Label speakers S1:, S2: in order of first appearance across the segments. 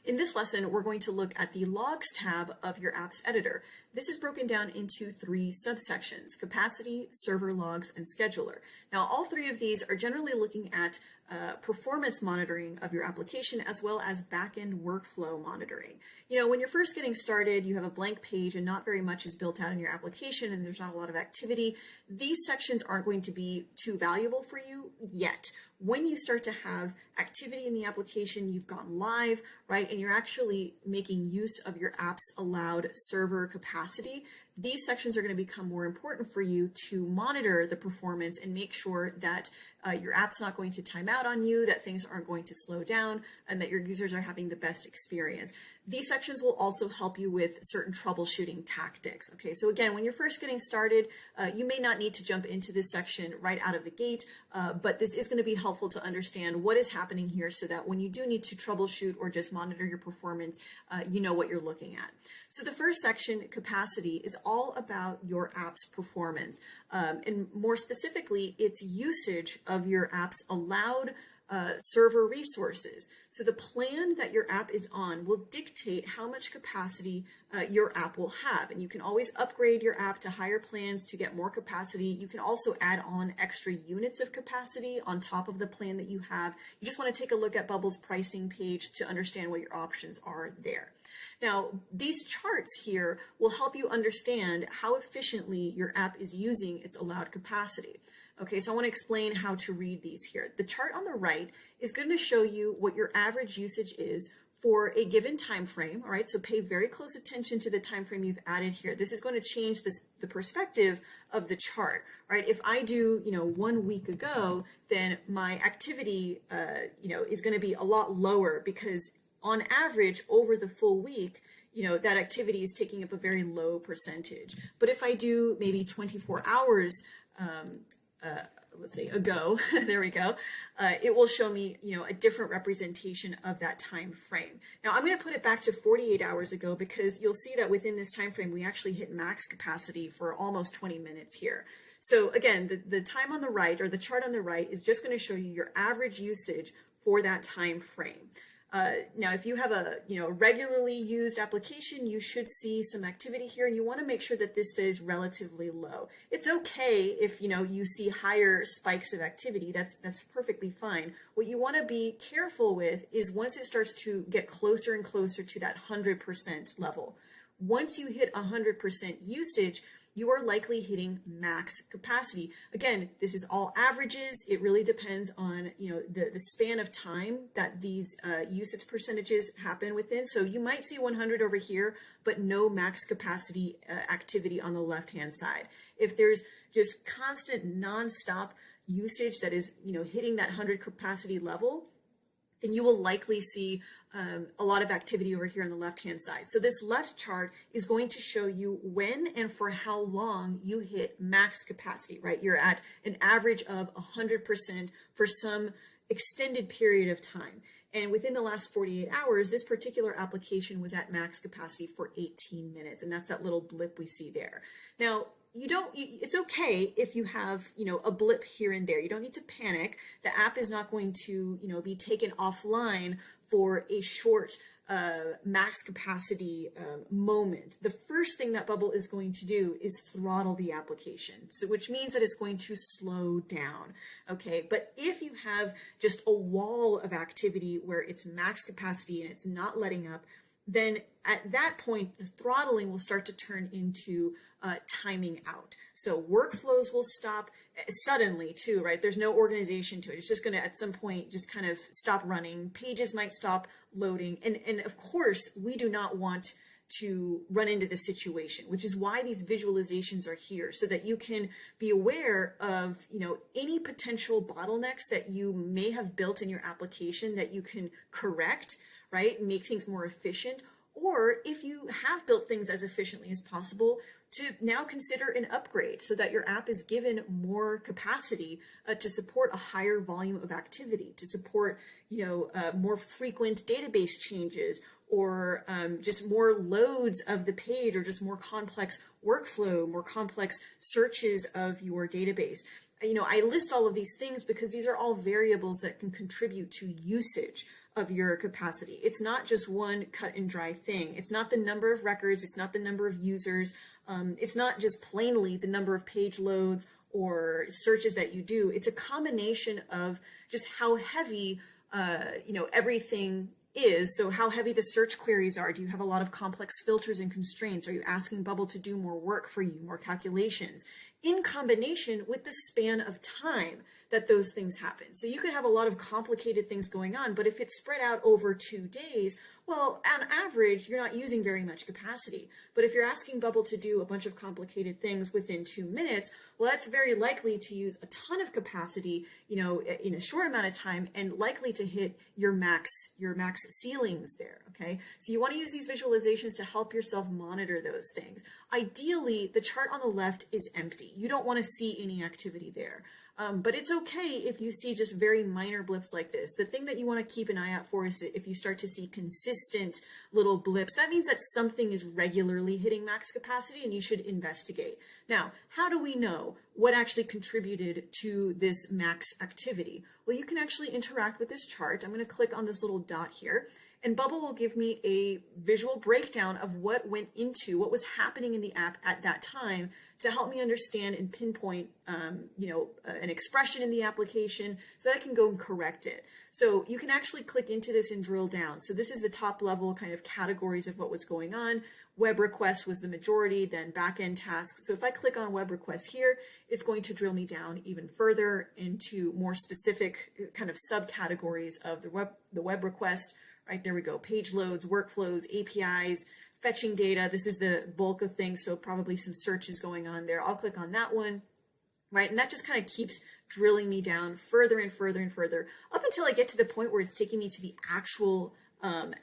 S1: In this lesson, we're going to look at the Logs tab of your app's editor. This is broken down into three subsections: capacity, server logs, and scheduler. Now, all three of these are generally looking at performance monitoring of your application as well as back-end workflow monitoring. You know, when you're first getting started, you have a blank page and not very much is built out in your application and there's not a lot of activity. These sections aren't going to be too valuable for you yet. When you start to have activity in the application, you've gone live, right, and you're actually making use of your app's allowed server capacity, these sections are going to become more important for you to monitor the performance and make sure that your app's not going to time out on you, that things aren't going to slow down, and that your users are having the best experience. These sections will also help you with certain troubleshooting tactics. Okay, so again, when you're first getting started, you may not need to jump into this section right out of the gate, but this is going to be helpful to understand what is happening here so that when you do need to troubleshoot or just monitor your performance, you know what you're looking at. So the first section, capacity, is all about your app's performance. And more specifically, its usage of your app's allowed server resources. So the plan that your app is on will dictate how much capacity your app will have. And you can always upgrade your app to higher plans to get more capacity. You can also add on extra units of capacity on top of the plan that you have. You just want to take a look at Bubble's pricing page to understand what your options are there. Now, these charts here will help you understand how efficiently your app is using its allowed capacity. Okay, so I want to explain how to read these here. The chart on the right is going to show you what your average usage is for a given time frame. All right, so pay very close attention to the time frame you've added here. This is going to change the perspective of the chart. Right, if I do 1 week ago, then my activity is going to be a lot lower because on average over the full week, that activity is taking up a very low percentage. But if I do maybe 24 hours let's say ago, there we go, it will show me, a different representation of that time frame. Now I'm going to put it back to 48 hours ago because you'll see that within this time frame, we actually hit max capacity for almost 20 minutes here. So again, the time on the right, or the chart on the right, is just going to show you your average usage for that time frame. Now, if you have a regularly used application, you should see some activity here, and you want to make sure that this stays relatively low. It's okay if you see higher spikes of activity. That's perfectly fine. What you want to be careful with is once it starts to get closer and closer to that 100% level. Once you hit 100% usage, you are likely hitting max capacity. Again, this is all averages. It really depends on the span of time that these usage percentages happen within. So you might see 100 over here, but no max capacity activity on the left-hand side. If there's just constant nonstop usage that is hitting that 100 capacity level, then you will likely see a lot of activity over here on the left-hand side. So this left chart is going to show you when and for how long you hit max capacity, right? You're at an average of 100% for some extended period of time. And within the last 48 hours, this particular application was at max capacity for 18 minutes. And that's that little blip we see there. Now, it's okay if you have, a blip here and there. You don't need to panic. The app is not going to, be taken offline for a short max capacity moment. The first thing that Bubble is going to do is throttle the application, so which means that it's going to slow down. Okay, but if you have just a wall of activity where it's max capacity and it's not letting up, then at that point, the throttling will start to turn into timing out. So workflows will stop suddenly too, right? There's no organization to it. It's just going to, at some point, just kind of stop running. Pages might stop loading. And of course, we do not want to run into this situation, which is why these visualizations are here, so that you can be aware of, any potential bottlenecks that you may have built in your application that you can correct, right? Make things more efficient. Or if you have built things as efficiently as possible, to now consider an upgrade so that your app is given more capacity to support a higher volume of activity, to support more frequent database changes, or just more loads of the page, or just more complex workflow, more complex searches of your database. I list all of these things because these are all variables that can contribute to usage of your capacity. It's not just one cut and dry thing. It's not the number of records. It's not the number of users. It's not just plainly the number of page loads or searches that you do. It's a combination of just how heavy, everything is. So how heavy the search queries are. Do you have a lot of complex filters and constraints? Are you asking Bubble to do more work for you, more calculations? In combination with the span of time that those things happen. So you could have a lot of complicated things going on, but if it's spread out over 2 days, well, on average, you're not using very much capacity. But if you're asking Bubble to do a bunch of complicated things within 2 minutes, well, that's very likely to use a ton of capacity, in a short amount of time, and likely to hit your max ceilings there, okay? So you want to use these visualizations to help yourself monitor those things. Ideally, the chart on the left is empty. You don't want to see any activity there. But it's okay if you see just very minor blips like this. The thing that you want to keep an eye out for is if you start to see consistent little blips. That means that something is regularly hitting max capacity and you should investigate. Now, how do we know what actually contributed to this max activity? Well, you can actually interact with this chart. I'm going to click on this little dot here, and Bubble will give me a visual breakdown of what went into, what was happening in the app at that time to help me understand and pinpoint, an expression in the application so that I can go and correct it. So you can actually click into this and drill down. So this is the top level kind of categories of what was going on. Web requests was the majority, then backend tasks. So if I click on web requests here, it's going to drill me down even further into more specific kind of subcategories of the web request. Right, there we go. Page loads, workflows, APIs, fetching data. This is the bulk of things, so probably some searches going on there. I'll click on that one, right? And that just kind of keeps drilling me down further and further and further up until I get to the point where it's taking me to the actual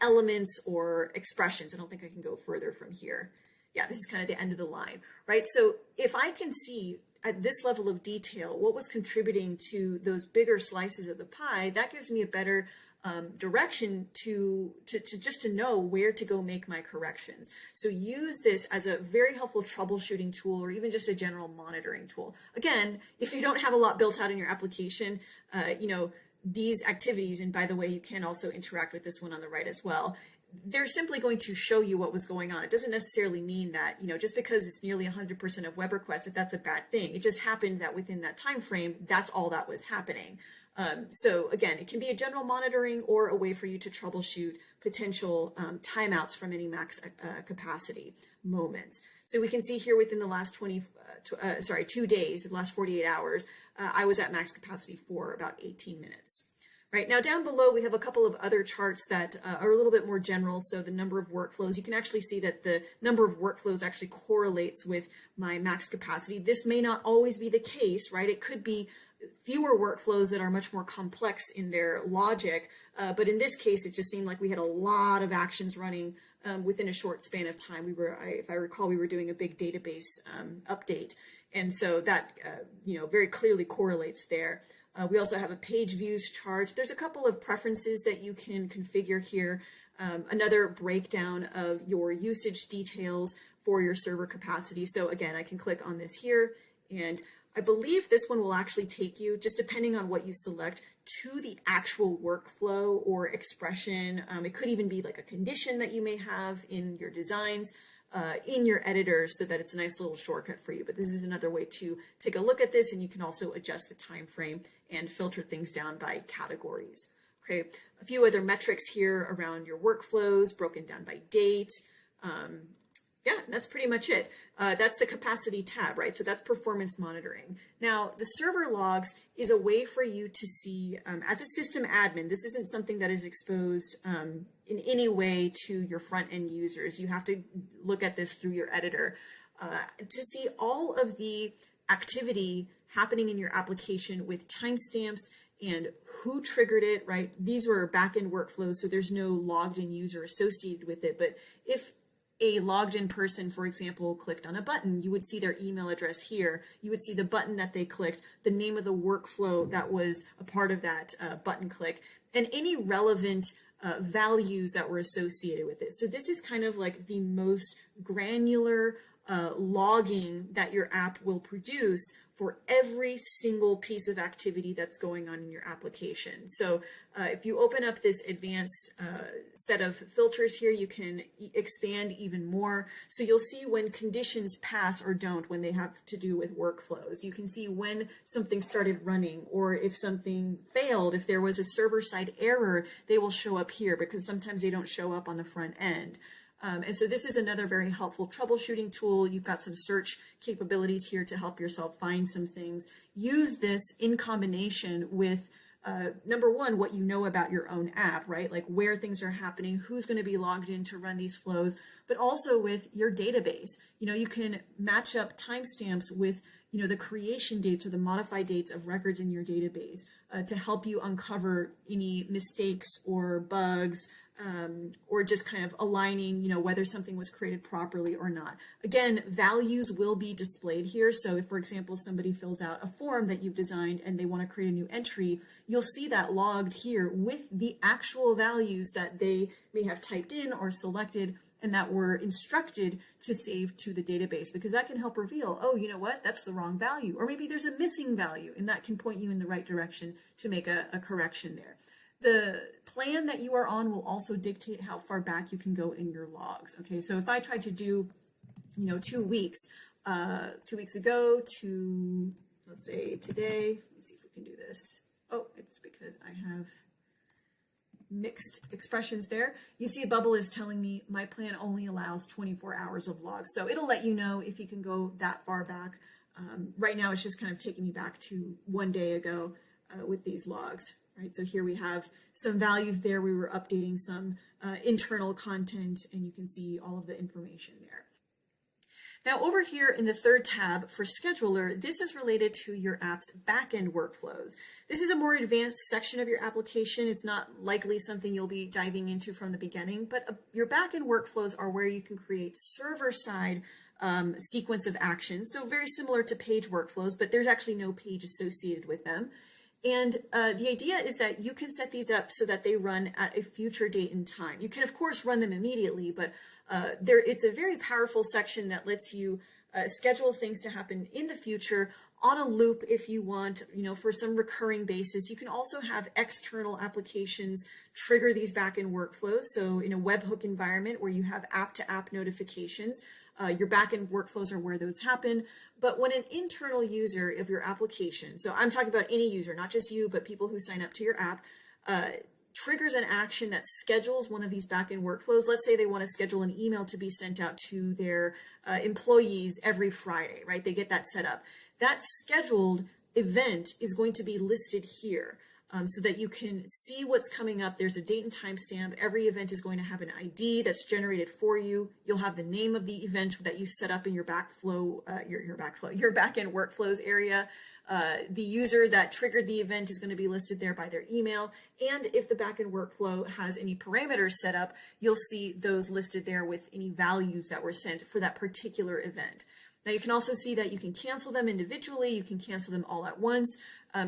S1: elements or expressions. I don't think I can go further from here. Yeah, this is kind of the end of the line, right? So if I can see at this level of detail what was contributing to those bigger slices of the pie, that gives me a better direction to know where to go make my corrections. So use this as a very helpful troubleshooting tool, or even just a general monitoring tool. Again, if you don't have a lot built out in your application, these activities, and by the way, you can also interact with this one on the right as well, they're simply going to show you what was going on. It doesn't necessarily mean that, just because it's nearly 100% of web requests, that's a bad thing. It just happened that within that time frame, that's all that was happening. So again, it can be a general monitoring or a way for you to troubleshoot potential timeouts from any max capacity moments. So we can see here within the last 2 days, the last 48 hours, I was at max capacity for about 18 minutes. Right, now down below we have a couple of other charts that are a little bit more general. So the number of workflows, you can actually see that the number of workflows actually correlates with my max capacity. This may not always be the case, right? It could be fewer workflows that are much more complex in their logic, but in this case it just seemed like we had a lot of actions running within a short span of time. If I recall, we were doing a big database update, and so that very clearly correlates there. We also have a page views chart. There's a couple of preferences that you can configure here. Another breakdown of your usage details for your server capacity. So again, I can click on this here, and I believe this one will actually take you, just depending on what you select, to the actual workflow or expression. It could even be like a condition that you may have in your designs, in your editor, so that it's a nice little shortcut for you. But this is another way to take a look at this, and you can also adjust the time frame and filter things down by categories. Okay, a few other metrics here around your workflows, broken down by date. Yeah, that's pretty much it. That's the capacity tab, right? So that's performance monitoring. Now, the server logs is a way for you to see, as a system admin, this isn't something that is exposed in any way to your front end users. You have to look at this through your editor to see all of the activity happening in your application with timestamps and who triggered it, right? These were backend workflows, so there's no logged in user associated with it. But if a logged in person, for example, clicked on a button, you would see their email address here. You would see the button that they clicked, the name of the workflow that was a part of that button click, and any relevant values that were associated with it. So this is kind of like the most granular logging that your app will produce for every single piece of activity that's going on in your application. So if you open up this advanced set of filters here, you can expand even more. So you'll see when conditions pass or don't when they have to do with workflows. You can see when something started running, or if something failed, if there was a server-side error, they will show up here because sometimes they don't show up on the front end. And so this is another very helpful troubleshooting tool. You've got some search capabilities here to help yourself find some things. Use this in combination with number one, what you know about your own app, right? Like where things are happening, who's going to be logged in to run these flows, but also with your database. You know, you can match up timestamps with, you know, the creation dates or the modified dates of records in your database to help you uncover any mistakes or bugs, or just kind of aligning, you know, whether something was created properly or not. Again, values will be displayed here. So if, for example, somebody fills out a form that you've designed and they want to create a new entry, you'll see that logged here with the actual values that they may have typed in or selected and that were instructed to save to the database, because that can help reveal, oh, you know what, that's the wrong value, or maybe there's a missing value, and that can point you in the right direction to make a correction there. The plan that you are on will also dictate how far back you can go in your logs. Okay, so if I tried to do, you know, 2 weeks, 2 weeks ago to, let's say today, let's see if we can do this. Oh, it's because I have mixed expressions there. You see a bubble is telling me my plan only allows 24 hours of logs. So it'll let you know if you can go that far back. Right now it's just kind of taking me back to 1 day ago with these logs. Right, so here we have some values there. We were updating some internal content, and you can see all of the information there. Now over here in the third tab for Scheduler, this is related to your app's backend workflows. This is a more advanced section of your application. It's not likely something you'll be diving into from the beginning, but your backend workflows are where you can create server-side sequence of actions. So very similar to page workflows, but there's actually no page associated with them. And the idea is that you can set these up so that they run at a future date and time. You can, of course, run them immediately, but it's a very powerful section that lets you schedule things to happen in the future on a loop if you want, you know, for some recurring basis. You can also have external applications trigger these backend workflows. So in a webhook environment where you have app-to-app notifications, your backend workflows are where those happen. But when an internal user of your application, so I'm talking about any user, not just you, but people who sign up to your app, triggers an action that schedules one of these backend workflows. Let's say they want to schedule an email to be sent out to their employees every Friday, right? They get that set up. That scheduled event is going to be listed here. So that you can see what's coming up. There's a date and time stamp. Every event is going to have an ID that's generated for you. You'll have the name of the event that you set up in your backend workflows area. The user that triggered the event is going to be listed there by their email. And if the backend workflow has any parameters set up, you'll see those listed there with any values that were sent for that particular event. Now you can also see that you can cancel them individually. You can cancel them all at once.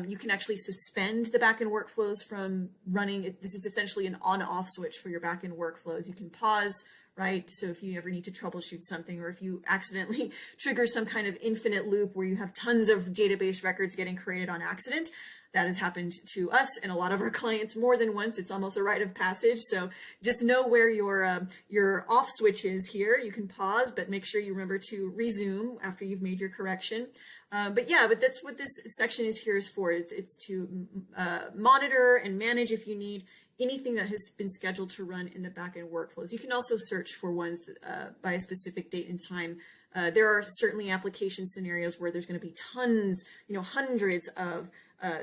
S1: You can actually suspend the backend workflows from running. This is essentially an on-off switch for your backend workflows. You can pause, right? So if you ever need to troubleshoot something, or if you accidentally trigger some kind of infinite loop where you have tons of database records getting created on accident, that has happened to us and a lot of our clients more than once. It's almost a rite of passage. So just know where your off switch is here. You can pause, but make sure you remember to resume after you've made your correction. But that's what this section is here is for. It's to monitor and manage, if you need, anything that has been scheduled to run in the backend workflows. You can also search for ones by a specific date and time. There are certainly application scenarios where there's going to be tons, hundreds of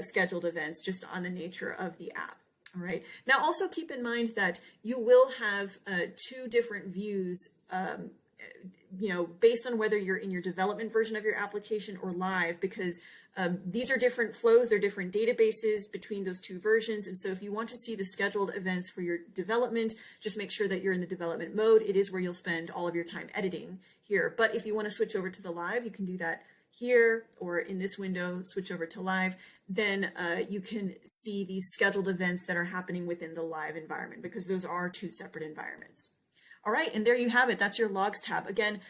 S1: scheduled events just on the nature of the app. All right. Now, also keep in mind that you will have two different views, based on whether you're in your development version of your application or live, because these are different flows, they're different databases between those two versions. And so if you want to see the scheduled events for your development, just make sure that you're in the development mode. It is where you'll spend all of your time editing here. But if you want to switch over to the live, you can do that here, or in this window, switch over to live. Then you can see these scheduled events that are happening within the live environment, because those are two separate environments. All right, and there you have it. That's your logs tab. Again,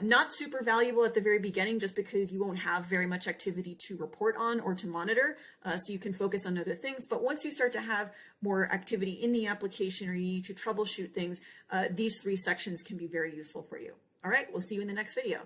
S1: not super valuable at the very beginning just because you won't have very much activity to report on or to monitor, so you can focus on other things. But once you start to have more activity in the application or you need to troubleshoot things, these 3 sections can be very useful for you. All right, we'll see you in the next video.